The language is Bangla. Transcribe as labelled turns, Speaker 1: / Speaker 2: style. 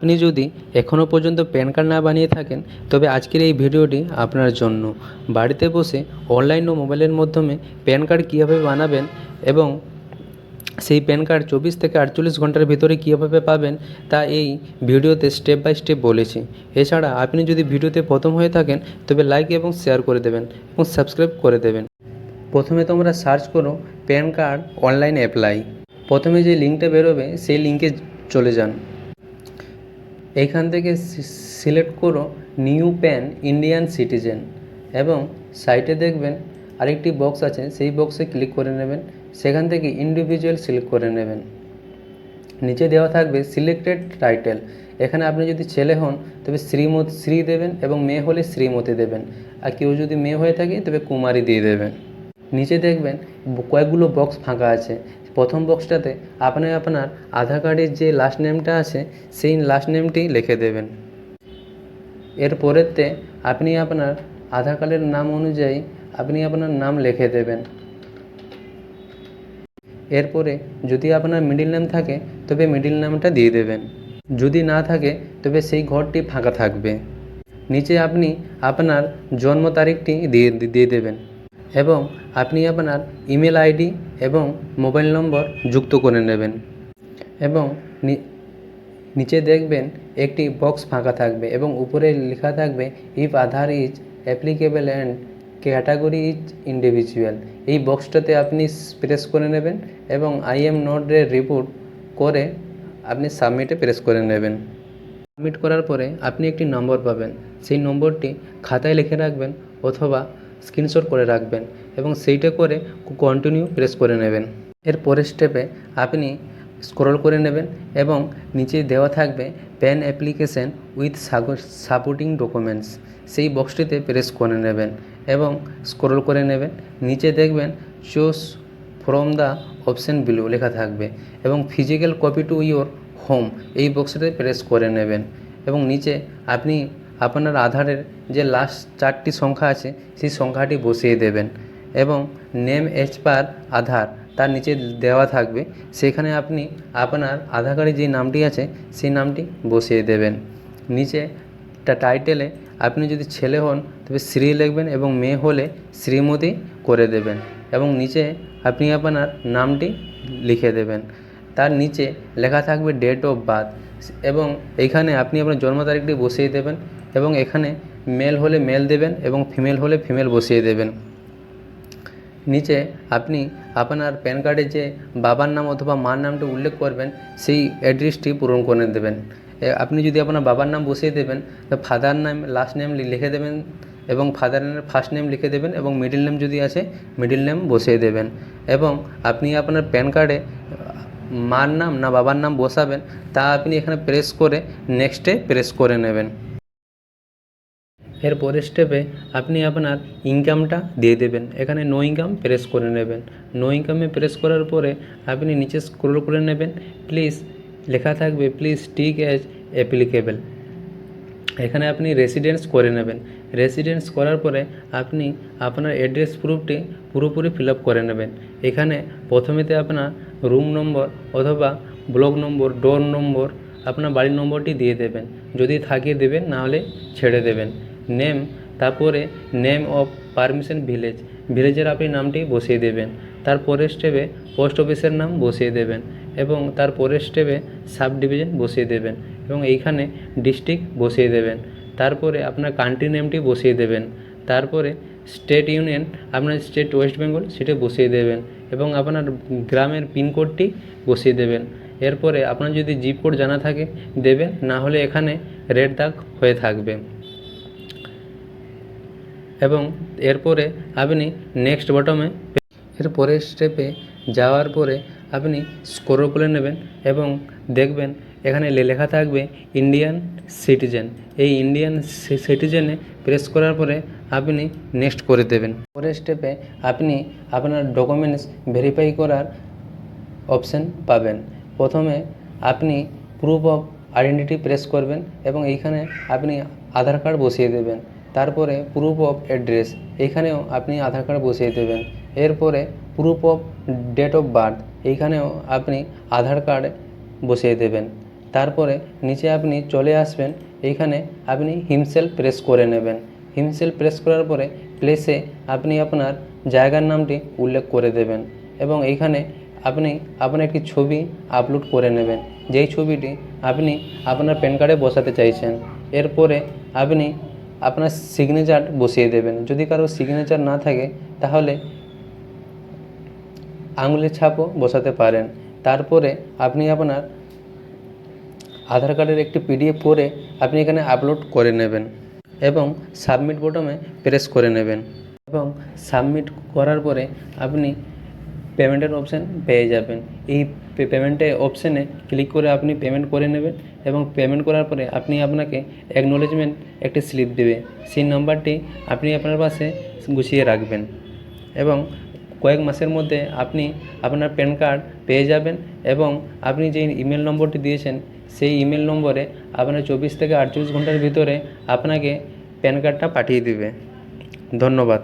Speaker 1: আপনি যদি এখনও পর্যন্ত প্যান কার্ড না বানিয়ে থাকেন তবে আজকের এই ভিডিওটি আপনার জন্য। বাড়িতে বসে অনলাইন ও মোবাইলের মাধ্যমে প্যান কার্ড কীভাবে বানাবেন এবং সেই প্যান কার্ড 24 থেকে 48 ঘন্টার ভিতরে কীভাবে পাবেন তা এই ভিডিওতে স্টেপ বাই স্টেপ বলেছি। এছাড়া আপনি যদি ভিডিওতে প্রথম হয়ে থাকেন তবে লাইক এবং শেয়ার করে দেবেন এবং সাবস্ক্রাইব করে দেবেন। প্রথমে তোমরা সার্চ করো প্যান কার্ড অনলাইন অ্যাপ্লাই। প্রথমে যে লিঙ্কটা বেরোবে সেই লিঙ্কে চলে যান। এইখান থেকে সিলেক্ট করো নিউ প্যান ইন্ডিয়ান সিটিজেন এবং সাইটে দেখবেন আরেকটি বক্স আছে, সেই বক্সে ক্লিক করে নেবেন। সেখান থেকে ইন্ডিভিজুয়াল সিলেক্ট করে নেবেন। নিচে দেওয়া থাকবে সিলেক্টেড টাইটেল। এখানে আপনি যদি ছেলে হন তবে শ্রী দেবেন এবং মেয়ে হলে শ্রীমতী দেবেন, আর কেউ যদি মেয়ে হয়ে থাকে তবে কুমারী দিয়ে দেবেন। নিচে দেখবেন কয়েকগুলো বক্স ফাঁকা আছে। প্রথম বক্সটাতে আপনি আপনার আধার কার্ডের যে লাস্ট নেমটা আছে সেই লাস্ট নেমটি লিখে দেবেন। এর পরেতে আপনি আপনার আধার কার্ডের নাম অনুযায়ী আপনি আপনার নাম লিখে দেবেন। এরপরে যদি আপনার মিডিল নেম থাকে তবে মিডিল নেমটা দিয়ে দেবেন, যদি না থাকে তবে সেই ঘরটি ফাঁকা থাকবে। নিচে আপনি আপনার জন্ম তারিখটি দিয়ে দেবেন এবং আপনি আপনার ইমেল আইডি এবং মোবাইল নম্বর যুক্ত করে নেবেন এবং নিচে দেখবেন একটি বক্স ফাঁকা থাকবে এবং উপরে লেখা থাকবে if Aadhaar is applicable and category is individual. এই বক্সটাতে আপনি প্রেস করে নেবেন এবং I am not a report করে আপনি সাবমিটে প্রেস করে নেবেন। সাবমিট করার পরে আপনি একটি নম্বর পাবেন, সেই নম্বরটি খাতায় লিখে রাখবেন অথবা স্ক্রিনশট করে রাখবেন এবং সেইটা করে কন্টিনিউ প্রেস করে নেবেন। এর পরের স্টেপে আপনি স্ক্রল করে নেবেন এবং নিচে দেওয়া থাকবে pan application with supporting documents, সেই বক্সটিতে প্রেস করে নেবেন এবং স্ক্রল করে নেবেন। নিচে দেখবেন choose from the option below লেখা থাকবে এবং physical copy to your home, এই বক্সটিতে প্রেস করে নেবেন এবং নিচে আপনি আপনার আধারের যে লাস্ট 4টি সংখ্যা আছে সেই সংখ্যাটি বসিয়ে দেবেন এবং নেম এজ পার আধার তার নিচে দেওয়া থাকবে, সেখানে আপনি আপনার আধার কার্ডে যে নামটি আছে সেই নামটি বসিয়ে দেবেন। নিচে টাইটেলে আপনি যদি ছেলে হন তবে শ্রী লিখবেন এবং মেয়ে হলে শ্রীমতী করে দেবেন এবং নিচে আপনি আপনার নামটি লিখে দেবেন। তার নিচে লেখা থাকবে ডেট অফ বার্থ এবং এইখানে আপনি আপনার জন্ম তারিখটি বসিয়ে দেবেন এবং এখানে মেল হলে মেল দেবেন এবং ফিমেল হলে ফিমেল বসিয়ে দেবেন। নিচে আপনি আপনার প্যান কার্ডে যে বাবার নাম অথবা মার নামটি উল্লেখ করবেন সেই অ্যাড্রেসটি পূরণ করে দেবেন। আপনি যদি আপনার বাবার নাম বসিয়ে দেবেন তো ফাদার নাম লাস্ট নেম লিখে দেবেন এবং ফাদারের ফার্স্ট নেম লিখে দেবেন এবং মিডিল নেম যদি আছে মিডিল নেম বসিয়ে দেবেন এবং আপনি আপনার প্যান কার্ডে মার নাম না বাবার নাম বসাবেন তা আপনি এখানে প্রেস করে নেক্সটে প্রেস করে নেবেন। এর পরের স্টেপে আপনি আপনার ইনকামটা দিয়ে দেবেন, এখানে নো ইনকাম প্রেস করে নেবেন। নো ইনকামে প্রেস করার পরে আপনি নিচে স্ক্রল করে নেবেন, প্লিজ লেখা থাকবে প্লিজ টিক অ্যাজ অ্যাপ্লিকেবল, এখানে আপনি রেসিডেন্স করে নেবেন। রেসিডেন্স করার পরে আপনি আপনার অ্যাড্রেস প্রুফটি পুরোপুরি ফিল আপ করে নেবেন। এখানে প্রথমেতে আপনার রুম নম্বর অথবা ব্লক নম্বর ডোর নম্বর আপনার বাড়ির নম্বরটি দিয়ে দেবেন, যদি থাকে দেবেন, নাহলে ছেড়ে দেবেন। নেম, তারপরে নেম অফ পারমিশন ভিলেজের আপনি নামটি বসিয়ে দেবেন। তারপরের স্টেপে পোস্ট অফিসের নাম বসিয়ে দেবেন এবং তারপরের স্টেপে সাব ডিভিশন বসিয়ে দেবেন এবং এইখানে ডিস্ট্রিক্ট বসিয়ে দেবেন। তারপরে আপনার কান্ট্রি নেমটি বসিয়ে দেবেন। তারপরে স্টেট ইউনিয়ন আপনার স্টেট ওয়েস্ট বেঙ্গল সেটা বসিয়ে দেবেন এবং আপনার গ্রামের পিনকোডটি বসিয়ে দেবেন। এরপরে আপনার যদি জিপ কোড জানা থাকে দেবেন, না হলে এখানে রেড দাগ হয়ে থাকবে এবং এরপরে আপনি নেক্সট বটমে এর পরের স্টেপে যাওয়ার পরে আপনি স্ক্রল করে নেবেন এবং দেখবেন এখানে লেখা থাকবে ইন্ডিয়ান সিটিজেন। এই ইন্ডিয়ান সিটিজেনে প্রেস করার পরে আপনি নেক্সট করে দেবেন। পরের স্টেপে আপনি আপনার ডকুমেন্টস ভেরিফাই করার অপশান পাবেন। প্রথমে আপনি প্রুফ অফ আইডেন্টিটি প্রেস করবেন এবং এইখানে আপনি আধার কার্ড বসিয়ে দেবেন। তারপরে প্রুফ অফ অ্যাড্রেস, এইখানেও আপনি আধার কার্ড বসিয়ে দেবেন। এরপরে proof of date of birth, এইখানেও আপনি আধার কার্ড বসিয়ে দেবেন। তারপরে নিচে আপনি চলে আসবেন, এইখানে আপনি হিমসেলফ প্রেস করে নেবেন। হিমসেলফ প্রেস করার পরে প্লেসে আপনি আপনার জায়গার নামটি উল্লেখ করে দেবেন এবং এইখানে আপনি আপনার একটি ছবি আপলোড করে নেবেন, যেই ছবিটি আপনি আপনার প্যান কার্ডে বসাতে চাইছেন। এরপরে আপনি আপনার সিগনেচার বসিয়ে দেবেন। যদি কারো সিগনেচার না থাকে তাহলে আঙুলের ছাপও বসাতে পারেন। তারপরে আপনি আপনার আধার কার্ডের একটি পিডিএফ করে আপনি এখানে আপলোড করে নেবেন এবং সাবমিট বোতামে প্রেস করে নেবেন এবং সাবমিট করার পরে আপনি পেমেন্টের অপশান পেয়ে যাবেন। এই পেমেন্টের অপশানে ক্লিক করে আপনি পেমেন্ট করে নেবেন এবং পেমেন্ট করার পরে আপনাকে অ্যাকনোলেজমেন্ট একটি স্লিপ দেবে। সেই নাম্বারটি আপনি আপনার পাশে গুছিয়ে রাখবেন এবং কয়েক মাসের মধ্যে আপনি আপনার প্যান কার্ড পেয়ে যাবেন এবং আপনি যে ইমেল নম্বরটি দিয়েছেন সেই ইমেল নম্বরে আপনার 24 থেকে 48 ঘন্টার ভিতরে আপনাকে প্যান কার্ডটা পাঠিয়ে দেবে। ধন্যবাদ।